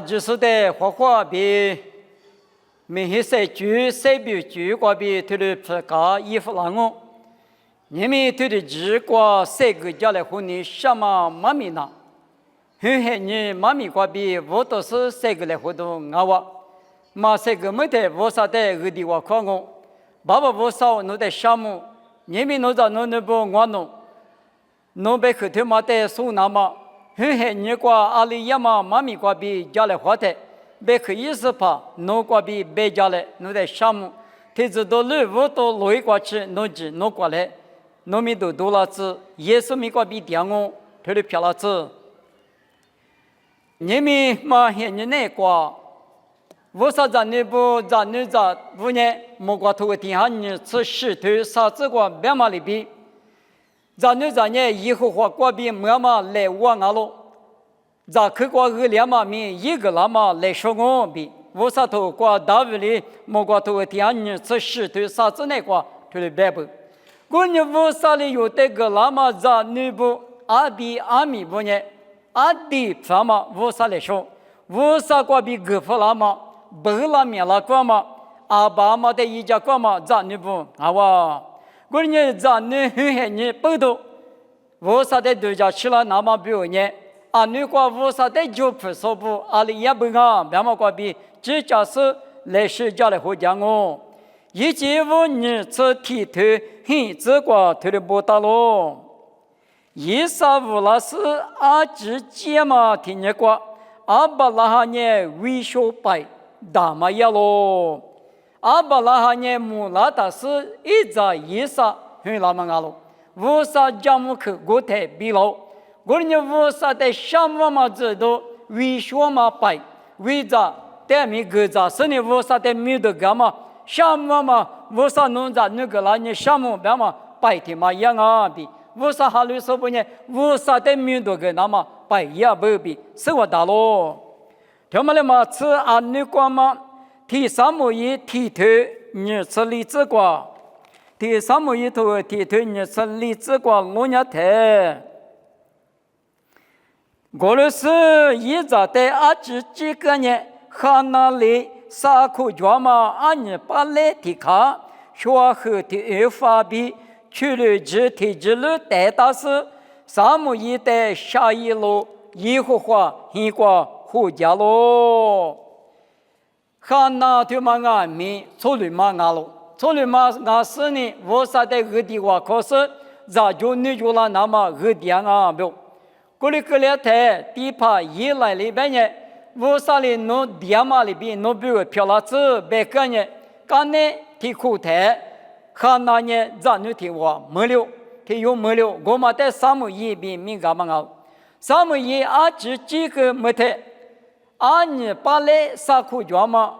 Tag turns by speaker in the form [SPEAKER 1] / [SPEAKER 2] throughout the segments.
[SPEAKER 1] 只是的花花比明显是主代表主国比他的自家衣服lang哦，你们他的主国谁个家来和你什么妈咪呢？很很你妈咪国比我都是谁个来活动我，嘛谁个没得我啥的二地我看我，爸爸我少弄的项目，你们弄着弄那不我弄，弄被客厅嘛的送那么。很很你过阿里亚嘛妈咪过比家来活的，别可以是怕，弄过比别家来弄在项目，他知道路我都累过去，弄起弄过来，弄米都多了子，也是米过比点我，他的漂了子。你们嘛现你那过，我说咱你不咱你咋不呢？莫过头天下你吃石头啥子过别嘛里边。咱呢以后话过比么嘛来我了，咱去过二两嘛面一个那么来说我比，我啥头过大屋里莫过头天你吃石头啥子那个就来白不，过你我啥里有这个那么咱呢不阿比阿米不呢？阿弟啥嘛我啥来说，我啥过比个不那么不那面那个嘛，阿爸嘛的一家个嘛咱呢不啊哇。过年咱呢很你不多，我啥的都家吃了那么表呢？你过我啥的就不说不，阿里也不啊，别么过比，这家是来睡觉来回讲哦。以前我你吃剃头，很这个头的不大咯。一啥无那是直接嘛听你过，把那哈呢维修白大嘛呀咯。把那哈呢木拉达是一扎一啥很那么阿喽，无啥家木去过台比喽，过年无啥的项目嘛知道维修嘛白，为啥但没个啥是呢无啥的没得干嘛，项目嘛无啥弄啥那个啦呢项目别嘛白的嘛样啊比，无啥哈律说不呢，无啥的没得个那么白也不比，是我大喽，他们的嘛吃你光嘛。第三幕一剃头，你吃荔枝瓜；第三幕一头剃头，你吃荔枝瓜弄伢头。过了是一早的几个人，看那里啥口脚嘛？你把来提卡，学后的发比，去了提了带大是三幕一的下一路，一会话一个回家喽。看那对嘛俺们错了嘛俺喽，错了嘛俺是呢，我啥的二地话可是咋就你就了那么二地啊不？过来台地帕一来里边呢，我啥里弄地嘛里边弄不漂了子别个呢，干呢提苦台，看那呢咋你提话没了，提有没了，我嘛在三亩一边没干嘛啊，三亩一只几个没得。你把来啥苦脚嘛？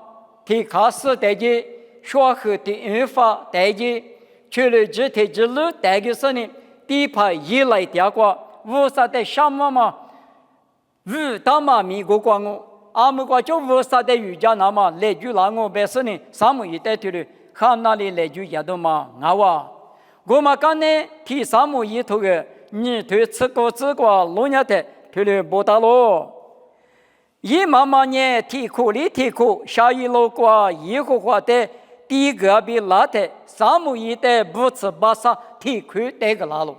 [SPEAKER 1] 提卡斯代际，学后的语法代际，去了提路代际是呢，地盘一来点过，无啥的项目嘛，无大嘛米个光我，们个就无啥的瑜伽那么来句那我白是呢，三亩一代头了，看哪里来句也都嘛，我嘛刚呢提三亩一头个，你对吃个老伢的，头了不大咯。一妈妈呢，提苦里提苦，下一路过一个话的，第一个比拉的，三亩一的不吃巴萨提苦带个拉路，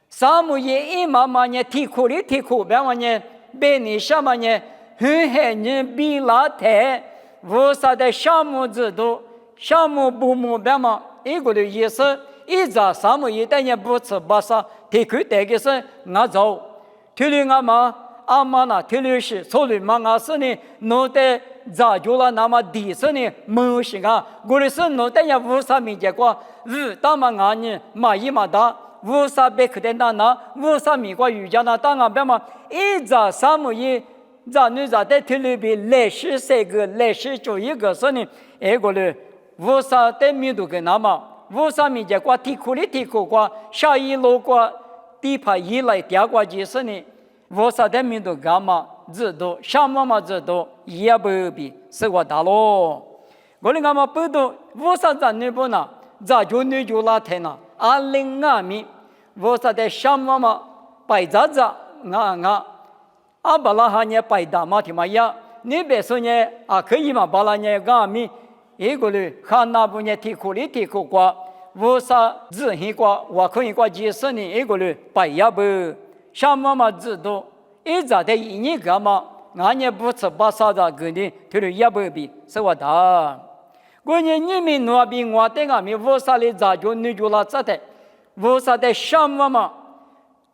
[SPEAKER 1] 三亩一妈妈呢提苦里提苦，别问呢，别你什么呢？很很呢比拉的，无啥的项目制度，项目部目别嘛，一个的意思，一扎三亩一的呢不吃巴萨提苦带个是俺走，提了俺妈。妈那提了是错了嘛？俺是呢，弄得咋就了那么低是呢？没行啊！我的是弄得也无啥没结果，大嘛俺呢嘛一嘛大，无啥别克的那无啥没过瑜伽那当俺别嘛一扎三亩一，咋你咋的提了比来是三个，来是就一个是呢？个了无啥的没多个那么无啥没结果，提苦的提苦过，下一路过地盘一来第二个就是呢。我啥的民族干嘛知道，什么嘛知道，也不必是我大咯。我的干嘛不懂，我啥子你不拿，咋就你就拉天呐？20米，我啥的什么嘛，白咋咋，把那哈呢白大嘛，听嘛呀，你别说呢啊，可以嘛？把那呢俺们一个人看那部呢提苦里提苦瓜，无啥自行瓜，我可以瓜解释呢一个人白呀不，什么嘛知道？一直在一年干嘛？俺也不吃把啥子给你，他说也不比是我的。我呢你们那边我对俺们无啥的咋就你就拉咋的？无啥的什么嘛？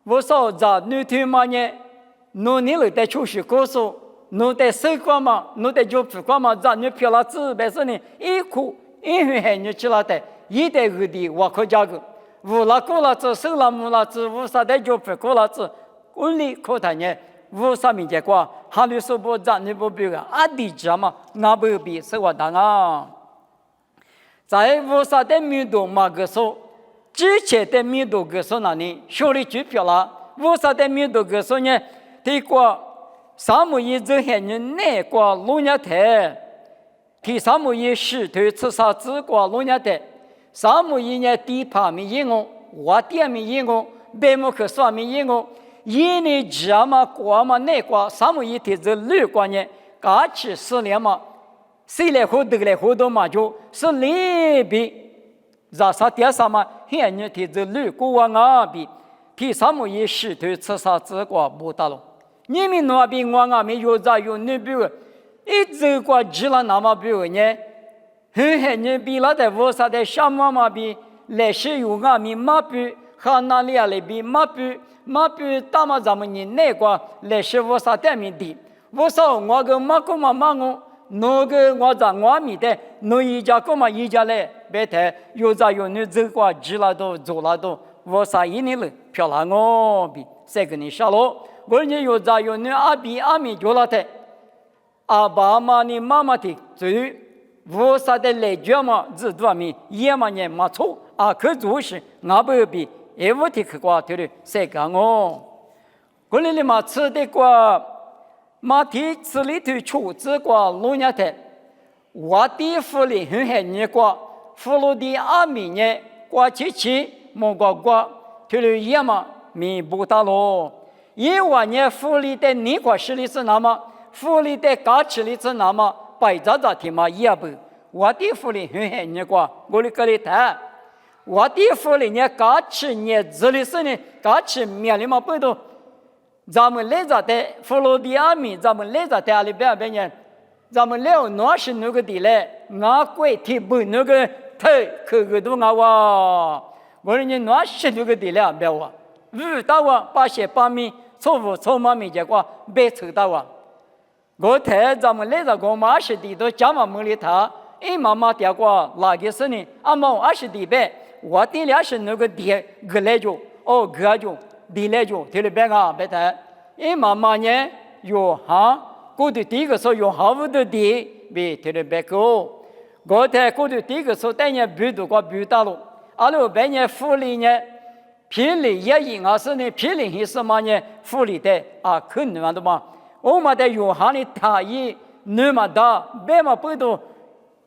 [SPEAKER 1] 无啥咋你听嘛呢？你了在出去告诉。侬在生活嘛，侬在做不光嘛，让你漂亮子，但是呢，一哭一喊你起来的，一代个的我可家个，无拉过了子，手拉木拉子，无啥在做不过了子，管理可谈呢，无啥没结果，哈里说不让你不比个，阿弟家嘛，那不比是我当啊，在无啥在面对嘛个说，之前在面对个说那里，手里就漂亮，无啥在面对个说呢，这个。萨姆伊这些人内挂罗亚特，提萨姆伊石头吃啥子挂罗亚特，萨姆伊呢地盘没应用，瓦店没应用，白木克刷没应用，一年家嘛挂嘛内挂，萨姆伊提这绿挂呢，嘎起4年嘛，谁来活得来活到嘛就是里边，让啥点啥嘛，现在提这绿挂往那边，提萨姆伊石头吃啥子挂不打了。你们那边我俺们有咋有那边，一直过去了那么边呢？很你比那在我啥在什么嘛边，来是有俺们马边，和哪里啊那边马边大嘛咱们人那个来是我啥在面的，我说我个马个嘛马我，那个我在我面的，那一家个嘛一家来，别太有咋有你走过去了都走了都，我啥一年了漂亮我比这个你下喽。我呢有咋有你阿米就了的，阿爸妈你妈妈的，至于我啥的来讲嘛，知道没？也嘛也没错，啊可就是俺不比，也不提去过对的，谁讲哦？我那里嘛吃的过，马蹄吃里头出子过路亚的，我的福利很很年过，福禄的阿米呢过7莫过，对的也嘛没不大咯。因为呢，福利的你块实力是那么，福利的价值力是那么，白杂杂的嘛也不，我的福利很很你过，我的个里谈，我的福利呢价值呢这里是呢价值面里嘛不多，咱们来着的福罗的阿米，咱们来着的阿里边呢，咱们来那是那个地嘞，那贵提不那个太可个都我哇，我说你那是那个地嘞，别哇，到我把些把米。错嘛没结果，别抽到啊！我睇咱们来着个马是地都加嘛没里他，一妈妈点过哪个是呢？阿妈20地呗，我地俩是那个地个来着，哦个就地来着，地里边啊别睇，一妈妈呢有哈，过去第一个说有好的地，别地里边个，我睇过去第一个说等下不读过不打了，阿罗边呢福利呢。偏离也应啊是呢，偏离是什么呢？福利的啊，可能的嘛。我们的用下的他也那么大，别嘛不懂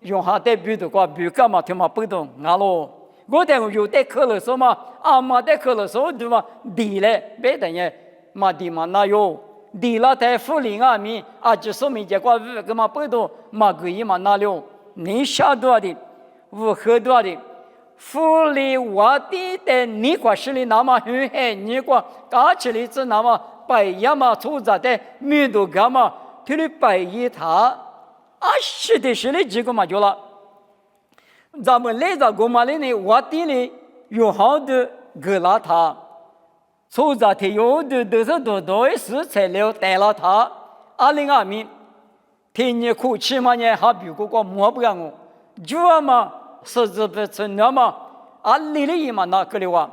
[SPEAKER 1] 用下的不懂过，不干嘛他嘛不懂啊喽。我的有的可乐说嘛，啊嘛的可乐说对嘛，地嘞别等于嘛地嘛那有地了在福利啊面啊，就说明结果干嘛不懂嘛个一嘛那了，你晓得的，我喝多的。福利我的你块实力那么很很，你块价值力是那么白呀嘛，出在的面对干嘛？他的白一他，20的实力几个嘛就了。咱们来着个嘛的呢，我的呢有好的给了他，出在的有的都是多食材料带了他，20米，天天苦吃嘛呢，还比个摸不干我，就嘛。是这不成了嘛？啊，里里嘛那个的话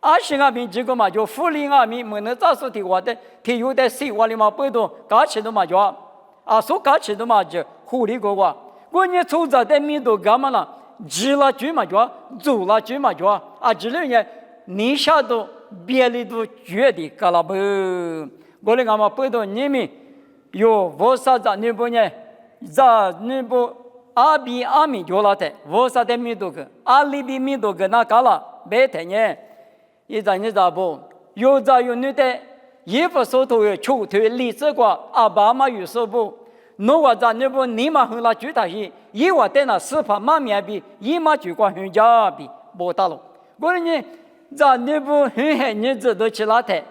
[SPEAKER 1] ，20米这个嘛就福利米，没能咋说的话的，他有的水话里嘛不多，价钱的嘛就啊，说价钱的嘛就狐狸个话，我呢出在的米都干嘛了？吃了就嘛就，做了就嘛就啊，这里呢你晓得别的都绝对干了不？我的俺们不懂你们有我啥子你不呢？咋你不？阿米就了的，我啥的米多个，阿里比米多个那干了，别太呢，一张你咋不？有你的衣服手头有球头例子过，阿爸妈有说不？侬话咱那不你嘛很拉举他是，伊话在那司法嘛面比，伊嘛就光很家比不大了。我呢，咱那不很很日子都起来的，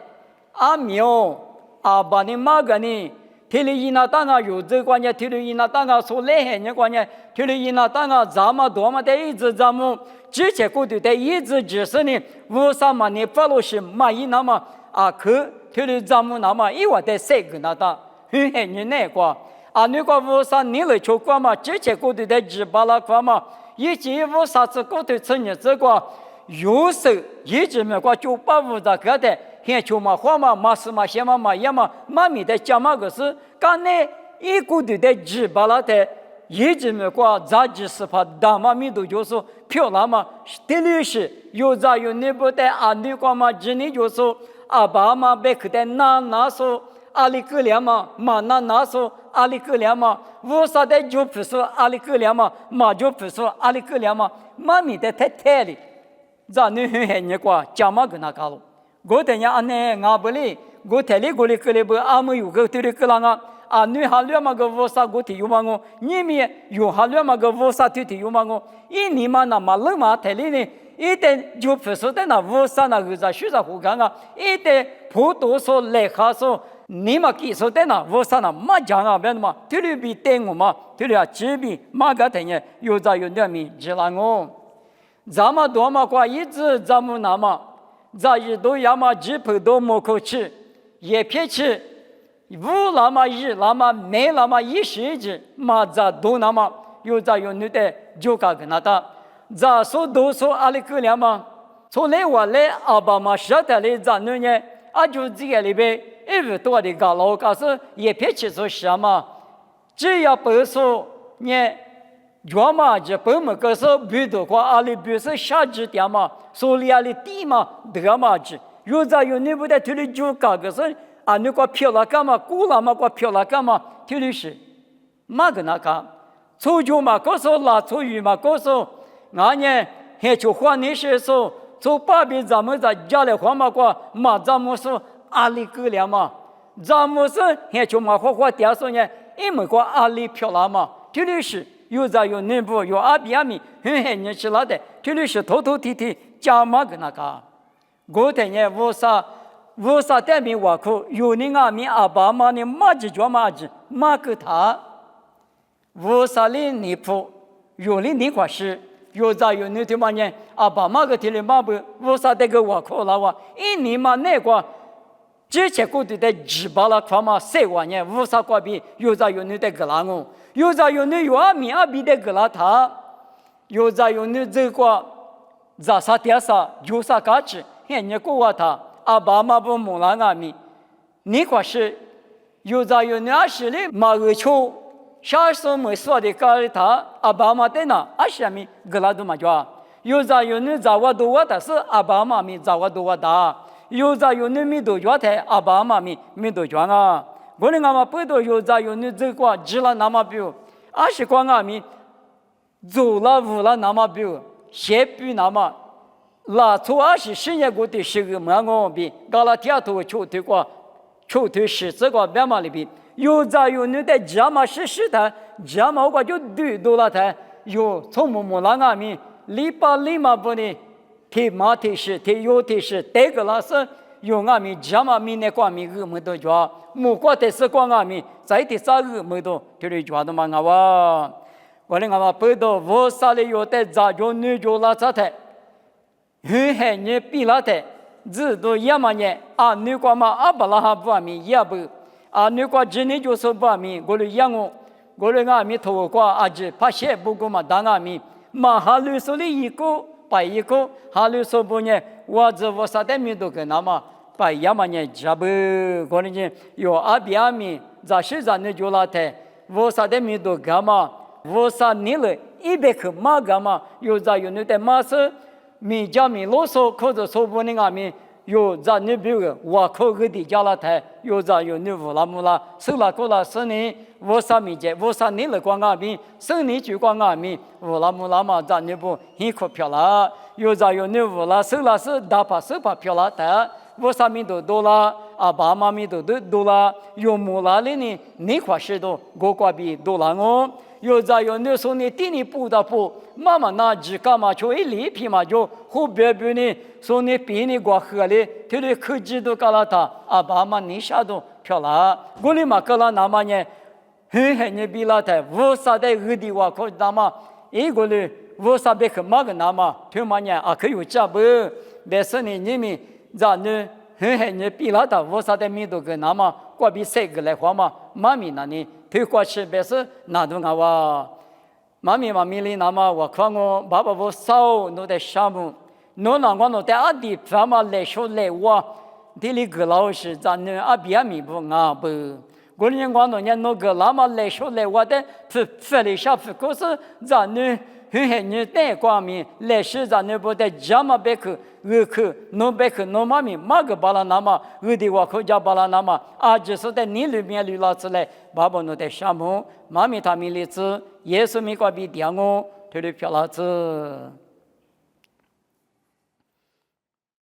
[SPEAKER 1] 阿苗阿爸的妈个呢，提里伊那当个有这关键，提里伊那当个说来很呢关键，提里伊那当个咱们多么的一直咱们之前过去的一直就是呢，为啥嘛呢？法律是嘛伊那么啊可提里咱们那么伊话在谁个那当很很日那个。啊，那个为啥你来求过嘛？之前过去的几巴拉过嘛，以前为啥子过去成日子过，有时一直没过就把屋子搞的，现求嘛花嘛嘛是嘛些嘛也嘛，妈咪的讲嘛个是，刚才一过去的几巴拉的，一直没过，咋就是怕大妈咪都就是漂亮嘛，的律师有咋有那不的啊？那个嘛，今年就是阿爸妈别去的那说。阿里格良嘛，嘛那说阿里格良嘛，为啥的就不说阿里格良嘛，嘛就不说阿里格良嘛，妈咪的太太哩，咱女很很过，讲嘛跟他搞了，我等下安呢，俺不哩，我太里过里过里不，阿没有个对里个啷个，啊女哈了嘛个为啥我提有嘛我，你们有哈了嘛个为啥提有嘛我，一年嘛那嘛冷嘛太里呢。一旦就不说的那为啥那个在学校胡干啊？一旦普多说来哈说。你嘛技术的那，我啥那嘛讲啊，别嘛，这里比等我嘛，这里啊这边嘛个等于有在有两米知道我，咱们多嘛过一直咱们那么，咱一都要么几盆都没口吃，也别吃，五那么一那么没那么一时之，嘛咱都那么有在有女的就干跟那的，咱说都说阿里个了嘛，从来我来阿爸嘛晓得嘞，咱女人啊就这个里边。一直多的搞老搞是也别去做什么，只要不说你要么就不么个是比的话，阿里比是下几点嘛，所以阿里低嘛得嘛去，有在有你不得推理就搞个是啊，你个漂亮干嘛，古老嘛个漂亮干嘛，推理是嘛个那个，出就嘛个时候拿出去嘛个时候，俺呢还就换那些说，从八边咱们在家里换嘛个嘛咱们说。阿里个了嘛，咱们是还就嘛花点说呢，因为个阿里漂亮嘛，这里是有在有内部有阿比阿米，很很年轻了的，这里是头头提提讲嘛个那个，我等呢为啥代表我可有你阿米阿爸妈呢嘛就叫嘛子嘛个他，为啥哩你不有哩你块是？有在有你的嘛呢？阿爸妈个提哩嘛不？为啥这个我可了哇？因你嘛那个。之前过去的几巴拉块嘛，3万年无啥关系，有在有你的个啷个，有在有你有阿米阿比的个啷他，有在有你这个咋啥点啥有啥价值，现你过他阿爸妈不木兰阿米，你可是有在有你阿是哩马个球，下手没说的个他阿爸妈的那阿是米个啷都嘛叫，有在有你在我多我的是阿爸妈咪在我多我的。有在有你没多觉得阿爸妈咪没多觉啊，我们阿妈不多有在有你这个吃了那么久，20光阿咪走了五了那么久，写笔那么，那从10年过的10个么我比，搞了天头球队过，球队10个别嘛里边，有在有你的家嘛是的，家嘛我就对多了的，有从么那阿咪礼拜不呢？提马提是提有提是，这个老师用阿米讲嘛米那光米个没多讲，木瓜的是光阿米，在的啥个没多，这里讲的嘛阿哇，我哩阿妈不多，我啥哩有的杂种女就拉杂的，很很你比拉的，只都也嘛呢，啊女光嘛阿不拉哈不阿米也不，啊女光今年就是不阿米，我哩养我哩阿米头瓜阿只怕些不过嘛当阿米，嘛哈律所哩一个。把一个哈律说不呢，我这我啥的米都跟那么把亚嘛呢，这不可能呢有阿比阿米，在西藏呢就拉的，我啥的米都干嘛，我啥你了100克嘛干嘛，有在有那的马是米加米啰嗦，或者说不呢阿米。有在那边个，我靠个地家了台，有在有那乌拉木拉，手拉过来是你，我啥米节，我啥你了光阿米，是你就光阿米，乌拉木拉嘛在那边很可漂亮，有在有那乌拉手拉是打把手把漂亮的，我啥米都多了，阿爸妈咪都啦，有木啦哩呢，你话是都我挂比都啦哦。有在有那时候呢，地里不的不，妈妈那只干嘛就一里皮嘛就后边边呢，说呢比你过河里，这里科技都搞了他，阿爸妈你下都漂亮，我里嘛搞了那么呢，很你比了他，我啥的二的话可那么，一个哩我啥别个嘛个那么，他妈呢啊可有加不，但是呢你们咋呢？你比了他，我啥的米都个那么，过比谁个来话嘛，妈咪那呢？推过去别是那都啊哇，妈咪哩那么我看我爸爸我少弄的项目，弄那我弄的阿弟他妈来说来我，这里个老师咱呢阿比阿米不啊不，过年我弄年弄个那么来说来我的，发了下可是咱呢。你带光明来是咱那不得加嘛别去，弄别去弄嘛咪嘛个巴拉那么，的话可叫巴拉那么，啊就是在你里面里拉出来，爸爸弄的项目，妈咪他们里子，耶稣咪个比点我，推的漂亮子。